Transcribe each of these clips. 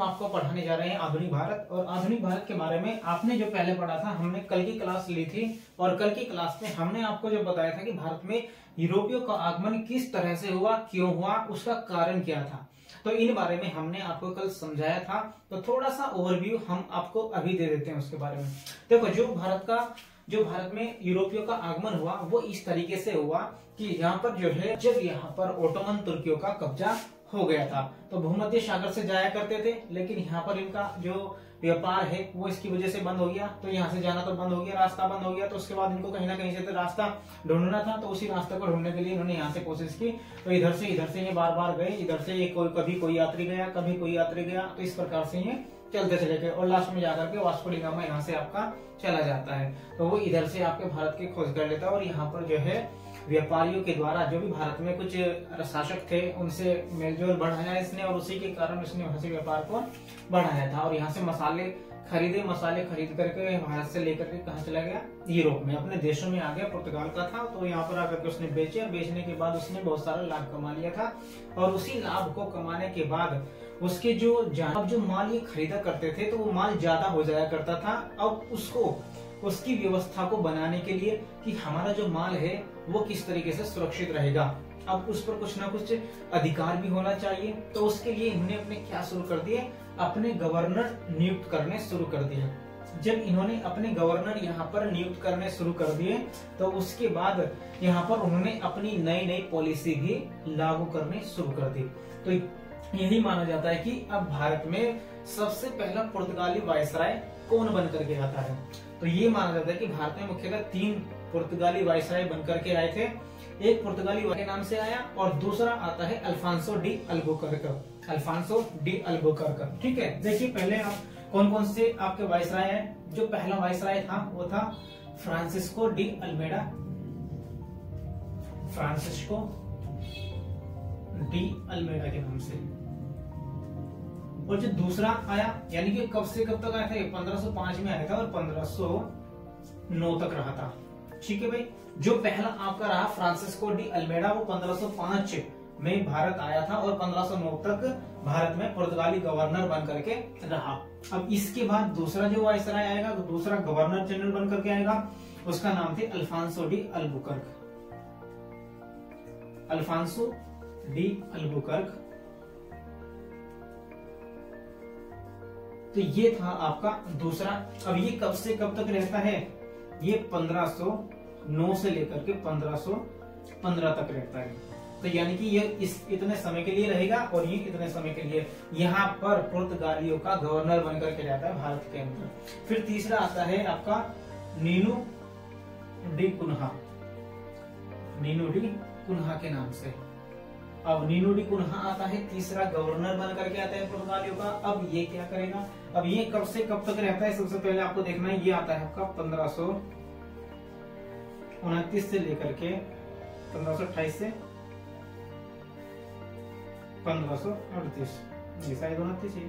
आपको पढ़ाने जा रहे हैं आधुनिक भारत। और आधुनिक भारत के बारे में आपने जो पहले पढ़ा था, हमने कल की क्लास ली थी और कल की क्लास में हमने आपको जो बताया था कि भारत में यूरोपियों का आगमन किस तरह से हुआ, क्यों हुआ, उसका कारण क्या था। तो इन बारे में हमने आपको कल समझाया था। तो थोड़ा सा ओवरव्यू हम आपको अभी दे देते हैं उसके बारे में। देखो, जो भारत में यूरोपियों का आगमन हुआ वो इस तरीके से हुआ कि यहाँ पर जो है, जब यहाँ पर ओटोमन तुर्कियों का कब्जा हो गया था तो भूमध्य सागर से जाया करते थे, लेकिन यहाँ पर इनका जो व्यापार है वो इसकी वजह से बंद हो गया। तो यहाँ से जाना तो बंद हो गया, रास्ता बंद हो गया। तो उसके बाद इनको कहीं ना कहीं से तो रास्ता ढूंढना था, तो उसी रास्ते को ढूंढने के लिए इन्होंने यहाँ से कोशिश की। तो इधर से ये बार बार गए, इधर से ये कभी कोई यात्री गया, कभी कोई यात्री गया, तो इस प्रकार से ये चलते चले गए और लास्ट में जाकर के वास्को डी गामा यहाँ से आपका चला जाता है। तो वो इधर से आपके भारत की खोज कर लेता है और यहाँ पर जो है व्यापारियों के द्वारा जो भी भारत में कुछ शासक थे उनसे मेलजोल बढ़ाया इसने, और उसी के कारण इसने वहां से व्यापार को बढ़ाया था। और यहाँ से मसाले खरीद करके भारत से लेकर के कहाँ चला गया, यूरोप में, अपने देशों में आ गया। पुर्तगाल का था तो यहाँ पर आकर के उसने बेचे और बेचने के बाद उसने बहुत सारा लाभ कमा लिया था। और उसी लाभ को कमाने के बाद उसके जो माल ये खरीदा करते थे तो वो माल ज्यादा हो जाया करता था। अब उसकी व्यवस्था को बनाने के लिए कि हमारा जो माल है वो किस तरीके से सुरक्षित रहेगा, अब उस पर कुछ ना कुछ अधिकार भी होना चाहिए। तो उसके लिए इन्होंने अपने क्या शुरू कर दिए, अपने गवर्नर नियुक्त करने शुरू कर दिए। जब इन्होंने अपने गवर्नर यहाँ पर नियुक्त करने शुरू कर दिए तो उसके बाद यहाँ पर उन्होंने अपनी नई पॉलिसी भी लागू करने शुरू कर दी। तो यही माना जाता है कि अब भारत में सबसे पहला पुर्तगाली वायसराय कौन बन करके आता है। तो ये माना जाता है कि भारत में मुख्यतः 3 पुर्तगाली वायसराय बनकर के आए थे। एक पुर्तगाली के नाम से आया और दूसरा आता है अल्फांसो डी अल्बुकर्क। ठीक है, देखिए पहले आप कौन कौन से आपके वायसराय हैं। जो पहला वायसराय था वो था फ्रांसिस्को डी अल्मेडा के नाम से। और जो दूसरा आया, यानी कि कब से कब तक आया था, 1505 में आया था और 1509 तक रहा था। ठीक है भाई, जो पहला आपका रहा फ्रांसिस्को डी अल्मेडा वो 1505 में भारत आया था और 1509 तक भारत में पुर्तगाली गवर्नर बन करके रहा। अब इसके बाद दूसरा जो वायसराय आएगा तो दूसरा गवर्नर जनरल बन करके आएगा, उसका नाम थे अल्फांसो डी अल्बुकर्क। तो ये था आपका दूसरा। अब ये कब से कब तक रहता है, ये 1509 से लेकर के 1515 तक रहता है। तो यानी कि ये इतने समय के लिए रहेगा और ये इतने समय के लिए यहाँ पर पुर्तगालियों का गवर्नर बनकर के रहता है भारत के अंदर। फिर तीसरा आता है आपका नीनू डी कुन्हा के नाम से। अब नीनू डी कुन्हा आता है, तीसरा गवर्नर बन करके आता है पुर्तगालियों का। अब ये क्या करेगा, अब ये कब से कब तक रहता है, सबसे पहले आपको देखना है। ये आता है आपका 1529 से लेकर के 1528 से 1538, शायद 29 है,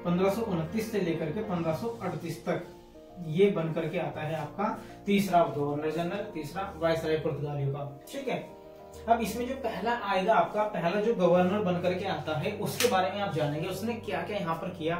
1529 से लेकर के 1538 तक ये बन करके आता है आपका तीसरा गवर्नर जनरल, तीसरा वायसराय पुर्तगालियों का। ठीक है, अब इसमें जो पहला आएगा आपका, पहला जो गवर्नर बन करके आता है उसके बारे में आप जानेंगे, उसने क्या क्या यहाँ पर किया,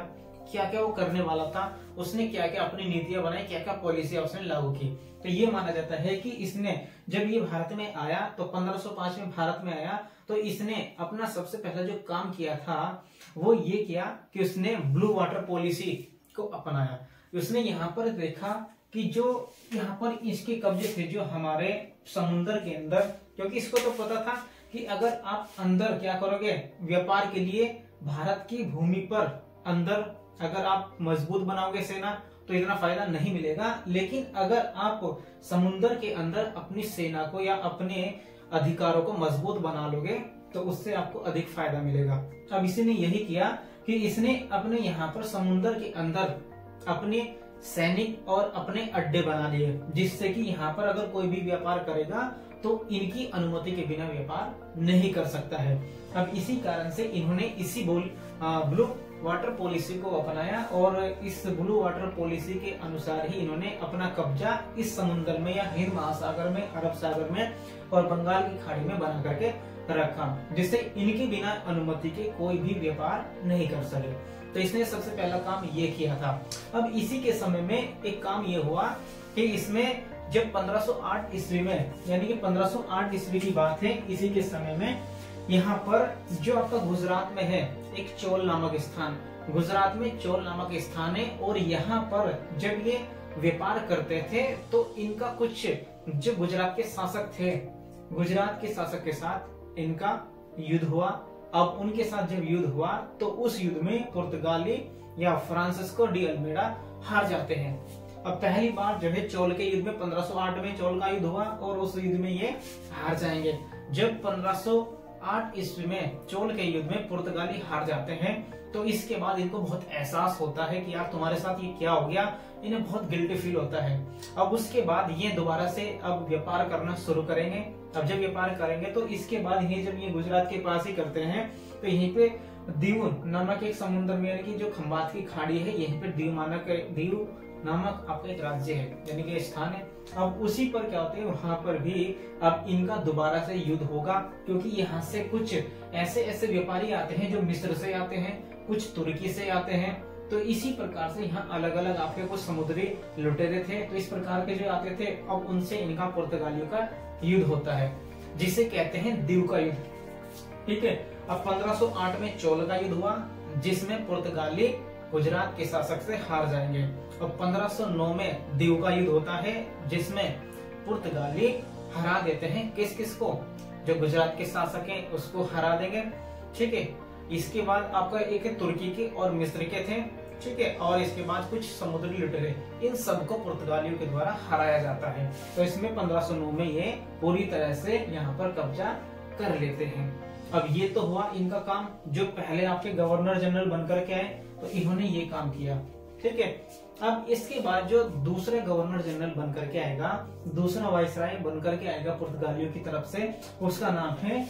क्या क्या वो करने वाला था, उसने क्या क्या अपनी नीतियां बनाई, क्या क्या पॉलिसी उसने लागू की। तो ये माना जाता है कि इसने जब ये भारत में आया तो 1505 में भारत में आया तो इसने अपना सबसे पहला जो काम किया था वो ये किया कि उसने ब्लू वाटर पॉलिसी को अपनाया। उसने यहाँ पर देखा कि जो यहाँ पर इसके कब्जे थे जो हमारे समुद्र के अंदर, क्योंकि इसको तो पता था कि अगर आप अंदर क्या करोगे, व्यापार के लिए भारत की भूमि पर अंदर अगर आप मजबूत बनाओगे सेना तो इतना फायदा नहीं मिलेगा, लेकिन अगर आप समुद्र के अंदर अपनी सेना को या अपने अधिकारों को मजबूत बना लोगे तो उससे आपको अधिक फायदा मिलेगा। अब इसने यही किया कि इसने अपने यहाँ पर समुद्र के अंदर अपने सैनिक और अपने अड्डे बना लिए, जिससे कि यहाँ पर अगर कोई भी व्यापार करेगा तो इनकी अनुमति के बिना व्यापार नहीं कर सकता है। अब इसी कारण से इन्होंने इसी ब्लू वाटर पॉलिसी को अपनाया और इस ब्लू वाटर पॉलिसी के अनुसार ही इन्होंने अपना कब्जा इस समुद्र में या हिंद महासागर में, अरब सागर में और बंगाल की खाड़ी में बना करके रखा, जिससे इनके बिना अनुमति के कोई भी व्यापार नहीं कर सके। तो इसने सबसे पहला काम ये किया था। अब इसी के समय में एक काम ये हुआ कि इसमें जब 1508 ईस्वी में, यानी कि 1508 ईस्वी की बात है, इसी के समय में यहाँ पर जो आपका गुजरात में है एक चोल नामक स्थान, गुजरात में चोल नामक स्थान है, और यहाँ पर जब ये व्यापार करते थे तो इनका कुछ जो गुजरात के शासक थे, गुजरात के शासक के साथ इनका युद्ध हुआ। अब उनके साथ जब युद्ध हुआ तो उस युद्ध में पुर्तगाली या फ्रांसिस्को डी अल्मेडा हार जाते हैं। अब पहली बार जो है चोल के युद्ध में 1508 में चोल का युद्ध हुआ और उस युद्ध में ये हार जाएंगे। जब 1508 ईस्वी में चोल के युद्ध में पुर्तगाली हार जाते हैं तो इसके बाद इनको बहुत एहसास होता है कि यार तुम्हारे साथ ये क्या हो गया, इन्हें बहुत गिल्टी फील होता है। अब उसके बाद ये दोबारा से अब व्यापार करना शुरू करेंगे। अब जब व्यापार करेंगे तो इसके बाद ये जब ये गुजरात के पास ही करते हैं तो यहीं पे दीव नामक एक समुद्र में की जो खंबात की खाड़ी है, यहीं पे दीव नामक आपका एक राज्य है, यानी कि स्थान है। अब उसी पर क्या होता है, वहां पर भी अब इनका दोबारा से युद्ध होगा, क्योंकि यहाँ से कुछ ऐसे ऐसे व्यापारी आते हैं जो मिस्र से आते हैं, कुछ तुर्की से आते हैं। तो इसी प्रकार से यहाँ अलग अलग आपके कुछ समुद्री लुटेरे थे, तो इस प्रकार के जो आते थे, अब उनसे इनका पुर्तगालियों का युद्ध होता है, जिसे कहते हैं दीव का युद्ध। ठीक है। अब 1508 में चोल का युद्ध हुआ, जिसमें पुर्तगाली गुजरात के शासक से हार जाएंगे। अब 1509 में दीव का युद्ध होता है, जिसमें पुर्तगाली हरा देते हैं किस किस को, जो गुजरात के शासक हैं उसको हरा देंगे। ठीक है। इसके बाद आपका एक है तुर्की के और मिस्र के थे। ठीक है। और इसके बाद कुछ समुद्री लुटेरे, इन सबको पुर्तगालियों के द्वारा हराया जाता है। तो इसमें 1509 में ये पूरी तरह से यहाँ पर कब्जा कर लेते हैं। अब ये तो हुआ इनका काम, जो पहले आपके गवर्नर जनरल बनकर के आए तो इन्होंने ये काम किया। ठीक है। अब इसके बाद जो दूसरे गवर्नर जनरल बनकर के आएगा, दूसरा वाइसराय बनकर के आएगा पुर्तगालियों की तरफ से, उसका नाम है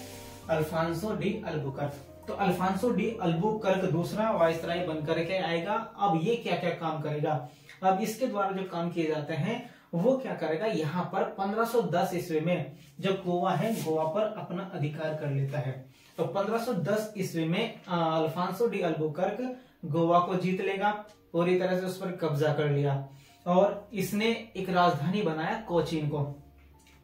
अल्फांसो डी अल्बुकर्क। तो अल्फांसो डी अल्बुकर्क दूसरा वाइसराय बनकर के आएगा। अब ये क्या क्या काम करेगा, अब इसके द्वारा जो काम किए जाते हैं वो क्या करेगा, यहाँ पर 1510 ईस्वी में जब गोवा है, गोवा पर अपना अधिकार कर लेता है। तो 1510 ईस्वी में अल्फांसो डी अल्बुकर्क गोवा को जीत लेगा, पूरी तरह से उस पर कब्जा कर लिया, और इसने एक राजधानी बनाया कोचीन को,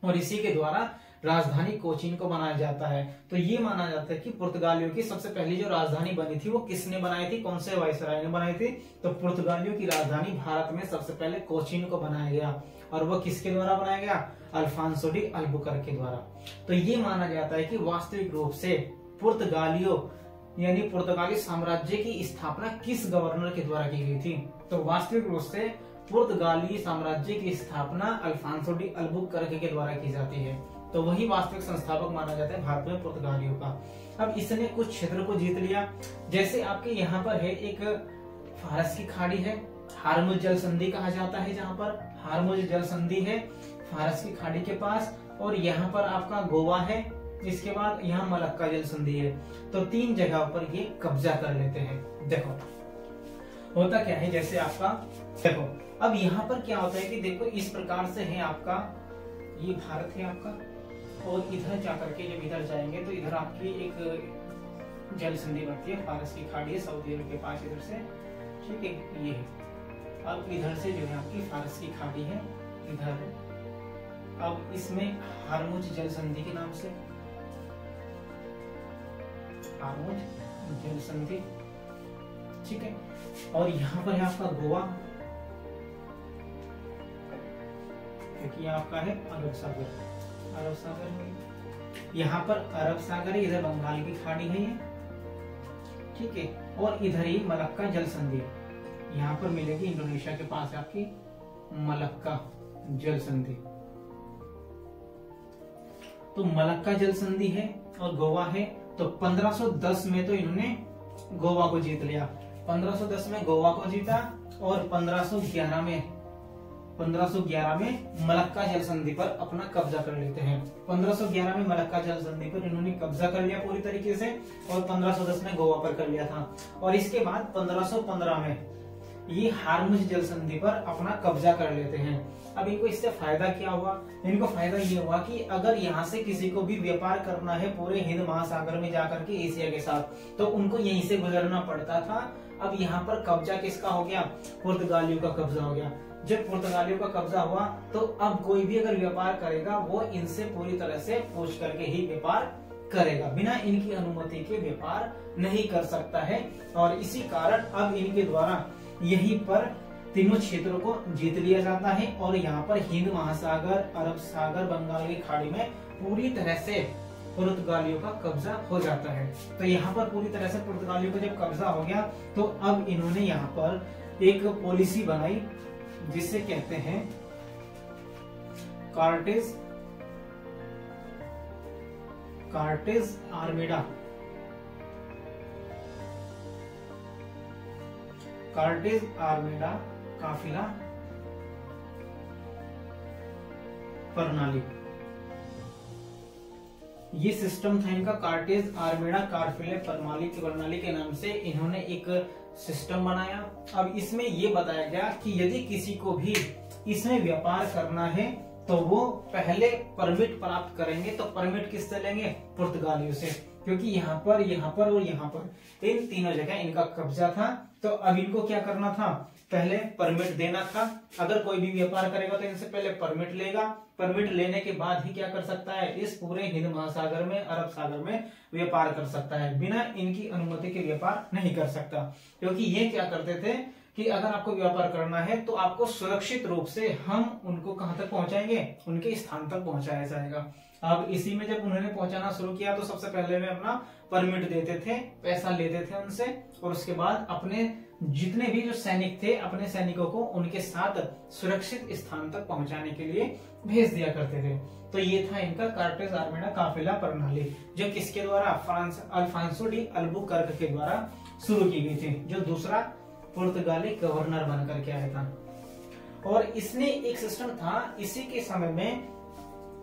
और इसी के द्वारा राजधानी कोचीन को बनाया जाता है। तो ये माना जाता है कि पुर्तगालियों की सबसे पहली जो राजधानी बनी थी वो किसने बनाई थी, कौन से वाइसराय ने बनाई थी, तो पुर्तगालियों की राजधानी भारत में सबसे पहले कोचीन को बनाया गया, और वो किसके द्वारा बनाया गया, अल्फांसो डी अल्बुकर्क के द्वारा। तो ये माना जाता है कि वास्तविक रूप से पुर्तगालियों यानी पुर्तगाली साम्राज्य की स्थापना किस गवर्नर के द्वारा की गई थी, तो वास्तविक रूप से पुर्तगाली साम्राज्य की स्थापना अल्फांसो डी अल्बुकर्क के द्वारा की जाती है। तो वही वास्तविक संस्थापक माना जाता है भारत में पुर्तगालियों का। अब इसने कुछ क्षेत्र को जीत लिया, जैसे आपके यहाँ पर है एक फारस की खाड़ी है, हारमुज जल संधि कहा जाता है, जहाँ पर हारमुज जल संधि है फारस की खाड़ी के पास, और यहाँ पर आपका गोवा है, इसके बाद यहाँ मलक्का जल संधि है। तो 3 जगह पर ये कब्जा कर लेते हैं। देखो होता क्या है, जैसे आपका देखो अब यहाँ पर क्या होता है कि देखो इस प्रकार से है आपका, ये भारत है आपका, और इधर जाकर के जब इधर जाएंगे तो इधर आपकी एक जल संधि बनती है, फारस की खाड़ी है सऊदी अरब के पास इधर से। ठीक है। ये है। अब इधर से जो है आपकी फारस की खाड़ी है इधर, अब इसमें हारमुज जल संधि के नाम से, हारमुज जल संधि। ठीक है। और यहाँ पर है आपका गोवा, क्योंकि आपका है अरब सागर, अरब सागर यहाँ पर अरब सागर है, इधर बंगाल की खाड़ी है ये। ठीक है। और इधर ही मलक्का जल संधि यहाँ पर मिलेगी, इंडोनेशिया के पास है आपकी मलक्का जल संधि। तो मलक्का जल संधि है और गोवा है। तो 1510 में तो इन्होंने गोवा को जीत लिया, 1510 में गोवा को जीता, और 1511 में मलक्का जल संधि पर अपना कब्जा कर लेते हैं। 1511 में मलक्का जल संधि पर इन्होंने कब्जा कर लिया पूरी तरीके से, और 1510 में गोवा पर कर लिया था। और इसके बाद 1515 में ये हार्मुज जल संधि पर अपना कब्जा कर लेते हैं। अब इनको इससे फायदा क्या हुआ? इनको फायदा ये हुआ कि अगर यहाँ से किसी को भी व्यापार करना है पूरे हिंद महासागर में जाकर के एशिया के साथ, तो उनको यहीं से गुजरना पड़ता था। अब यहाँ पर कब्जा किसका हो गया? पुर्तगालियों का कब्जा हो गया। जब पुर्तगालियों का कब्जा हुआ तो अब कोई भी अगर व्यापार करेगा वो इनसे पूरी तरह से पूछ करके ही व्यापार करेगा, बिना इनकी अनुमति के व्यापार नहीं कर सकता है। और इसी कारण अब इनके द्वारा यहीं पर तीनों क्षेत्रों को जीत लिया जाता है और यहाँ पर हिंद महासागर, अरब सागर, बंगाल की खाड़ी में पूरी तरह से पुर्तगालियों का कब्जा हो जाता है। तो यहाँ पर पूरी तरह से पुर्तगालियों का जब कब्जा हो गया तो अब इन्होंने यहाँ पर एक पॉलिसी बनाई जिसे कहते हैं कार्टेज आर्मेडा। कार्टेज आर्मेडा काफिला प्रणाली, ये सिस्टम था इनका। कार्टेज आर्मेडा काफिले प्रणाली के नाम से इन्होंने एक सिस्टम बनाया। अब इसमें ये बताया गया कि यदि किसी को भी इसमें व्यापार करना है तो वो पहले परमिट प्राप्त करेंगे। तो परमिट किससे लेंगे? पुर्तगालियों से, क्योंकि यहाँ पर और यहाँ पर इन तीनों जगह इनका कब्जा था। तो अब इनको क्या करना था? पहले परमिट देना था। अगर कोई भी व्यापार करेगा तो इनसे पहले परमिट लेगा। परमिट लेने के बाद ही क्या कर सकता है? इस पूरे हिंद महासागर में, अरब सागर में व्यापार कर सकता है। बिना इनकी अनुमति के व्यापार नहीं कर सकता, क्योंकि ये क्या करते थे कि अगर आपको व्यापार करना है तो आपको सुरक्षित रूप से हम उनको कहां तक पहुंचाएंगे? उनके स्थान तक पहुंचाया जाएगा। अब इसी में जब उन्होंने पहुंचाना शुरू किया तो सबसे पहले वे अपना परमिट देते थे, पैसा लेते थे उनसे, और उसके बाद अपने जितने भी जो सैनिक थे अपने सैनिकों को उनके साथ सुरक्षित स्थान तक पहुंचाने के लिए भेज दिया करते थे। तो ये था इनका कार्टेज आर्मेडा काफिला प्रणाली, जो किसके द्वारा? अल्फांसो डी अल्बुकर्क के द्वारा शुरू की गई थी, जो दूसरा पुर्तगाली गवर्नर बनकर के आया था। और इसने एक सिस्टम था इसी के समय में,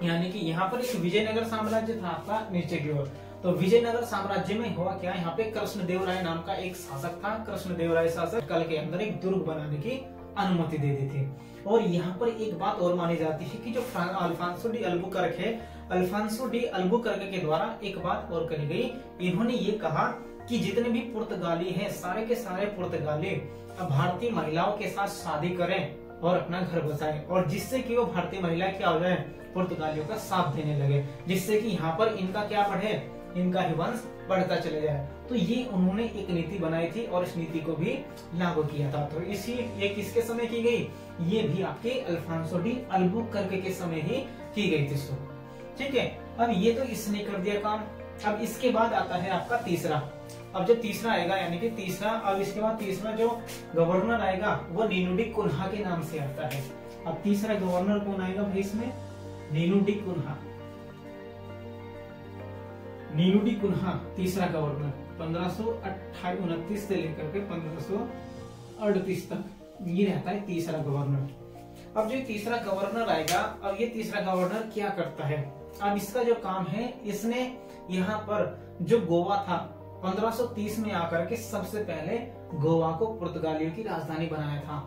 यानी कि यहाँ पर एक विजयनगर साम्राज्य था आपका नीचे की ओर। तो विजयनगर साम्राज्य में हुआ क्या? यहाँ पे कृष्णदेवराय नाम का एक शासक था। कृष्णदेवराय शासक कल के अंदर एक दुर्ग बनाने की अनुमति दे दी थी। और यहाँ पर एक बात और मानी जाती है कि जो अल्फांसो डी अल्बुकर्क है, अल्फांसो डी अल्बुकर्क के द्वारा एक बात और करी गई। इन्होंने ये कहा कि जितने भी पुर्तगाली हैं, सारे के सारे पुर्तगाली भारतीय महिलाओं के साथ शादी करें और अपना घर बसाएं, और जिससे कि वो भारतीय महिला क्या हो जाए? पुर्तगालियों का साथ देने लगे, जिससे कि यहाँ पर इनका क्या बढ़े? इनका ही वंश बढ़ता चले जाए। तो ये उन्होंने एक नीति बनाई थी और इस नीति को भी लागू किया था। तो इसी ये किसके समय की गई? ये भी आपके अल्फांसो डी अल्बुकर्क के समय ही की गई थी। ठीक है, अब ये तो इसने कर दिया काम। अब इसके बाद आता है आपका तीसरा। अब जब तीसरा आएगा, यानी कि तीसरा, अब इसके बाद तीसरा जो गवर्नर आएगा वो नीनू डी कुन्हा के नाम से आता है। अब तीसरा गवर्नर कौन आएगा भाई इसमें? Nuno da Cunha. Nuno da Cunha तीसरा गवर्नर 1529 से लेकर के 1538 तक ये रहता है तीसरा गवर्नर। अब जो तीसरा गवर्नर आएगा, अब ये तीसरा गवर्नर क्या करता है? अब इसका जो काम है, इसने यहाँ पर जो गोवा था 1530 में आकर के सबसे पहले गोवा को पुर्तगालियों की राजधानी बनाया था।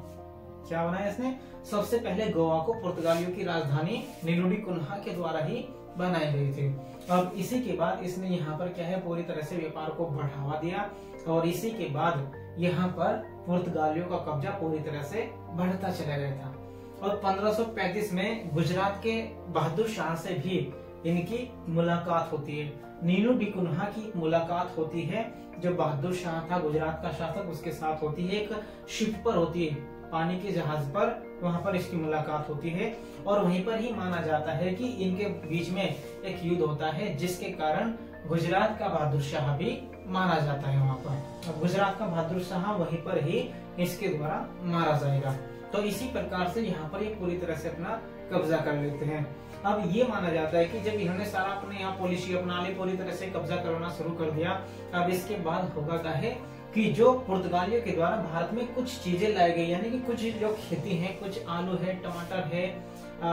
क्या बनाया इसने? सबसे पहले गोवा को पुर्तगालियों की राजधानी नीनू डी कुन्हा के द्वारा ही बनाई गई थी। अब इसी के बाद इसने यहाँ पर क्या है, पूरी तरह से व्यापार को बढ़ावा दिया, और इसी के बाद यहाँ पर पुर्तगालियों का कब्जा पूरी तरह से बढ़ता चला गया था। और 1535 में गुजरात के बहादुर शाह से भी इनकी मुलाकात होती है। नीनू डी कुन्हा की मुलाकात होती है, जो बहादुर शाह था गुजरात का शासक, उसके साथ होती है। एक शिप पर होती है, पानी के जहाज पर, वहां पर इसकी मुलाकात होती है। और वहीं पर ही माना जाता है कि इनके बीच में एक युद्ध होता है, जिसके कारण गुजरात का बहादुर शाह भी मारा जाता है वहां पर। अब गुजरात का बहादुर शाह वहीं पर ही इसके द्वारा मारा जाएगा। तो इसी प्रकार से यहाँ पर ये पूरी तरह से अपना कब्जा कर लेते हैं। अब ये माना जाता है कि जब इन्होंने सारा अपने यहाँ पॉलिसी अपना ली, पूरी तरह से कब्जा करना शुरू कर दिया, अब इसके बाद होगा क्या है कि जो पुर्तगालियों के द्वारा भारत में कुछ चीजें लाई गई, यानी कि कुछ जो खेती है, कुछ आलू है, टमाटर है,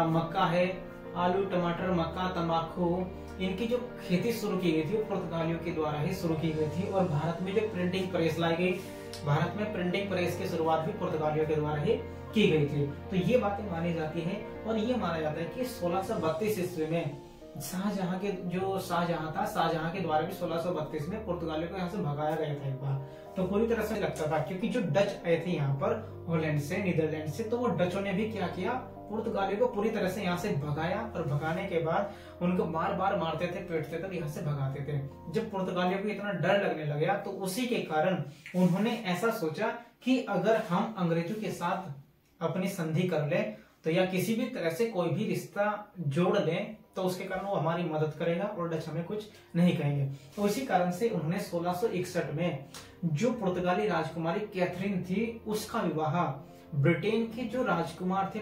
मक्का है, आलू, टमाटर, मक्का, तंबाकू, इनकी जो खेती शुरू की गई थी वो पुर्तगालियों के द्वारा ही शुरू की गई थी। और भारत में जो प्रिंटिंग प्रेस लाई गई, भारत में प्रिंटिंग प्रेस की शुरुआत भी पुर्तगालियों के द्वारा ही की गई थी। तो ये बातें मानी जाती है और ये माना जाता है कि 1632 ईस्वी में शाहजहां के द्वारा भी 1632 में पुर्तगालियों को यहाँ से भगाया गया था एक बार। तो पूरी तरह से लगता था क्योंकि जो डच आए थे यहाँ पर हॉलैंड से, नीदरलैंड से, तो वो डचों ने भी क्या किया, पुर्तगालियों को पूरी तरह से यहाँ से भगाया और भगाने के बाद उनको बार बार मारते थे, पीटते थे, यहाँ से भगाते थे। जब पुर्तगालियों को इतना डर लगने लगा तो उसी के कारण उन्होंने ऐसा सोचा कि अगर हम अंग्रेजों के साथ अपनी संधि कर ले तो या किसी भी तरह से कोई भी रिश्ता जोड़ लें तो उसके कारण वो हमारी मदद करेगा और डच हमें कुछ नहीं कहेंगे। तो इसी कारण से उन्होंने 1661 में जो पुर्तगाली राजकुमारी कैथरीन थी उसका विवाह ब्रिटेन के जो राजकुमार थे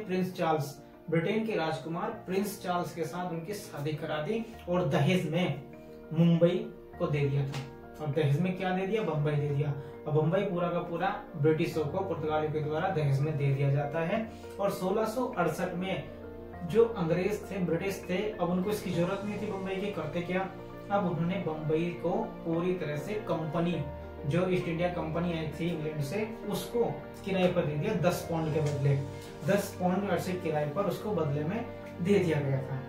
ब्रिटेन के राजकुमार प्रिंस चार्ल्स के साथ उनकी शादी करा दी और दहेज में मुंबई को दे दिया था। और दहेज में क्या दे दिया, बम्बई दे दिया। और बम्बई पूरा का पूरा ब्रिटिशों को पुर्तगालियों के द्वारा दहेज में दे दिया जाता है। और 1668 में जो अंग्रेज थे, ब्रिटिश थे, अब उनको इसकी जरूरत नहीं थी बम्बई की, करते क्या, अब उन्होंने बम्बई को पूरी तरह से कंपनी, जो ईस्ट इंडिया कंपनी आई थी इंग्लैंड से, उसको किराए पर दे दिया 10 पाउंड के बदले। 10 पाउंड ऐसे किराए पर उसको बदले में दे दिया गया था।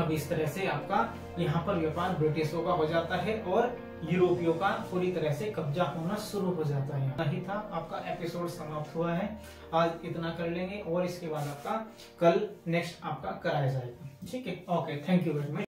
अब इस तरह से आपका यहाँ पर व्यापार ब्रिटिशों का हो जाता है और यूरोपियों का पूरी तरह से कब्जा होना शुरू हो जाता है। यही था आपका एपिसोड समाप्त हुआ है। आज इतना कर लेंगे और इसके बाद आपका कल नेक्स्ट आपका कराया जाएगा। ठीक है, okay, thank you very much.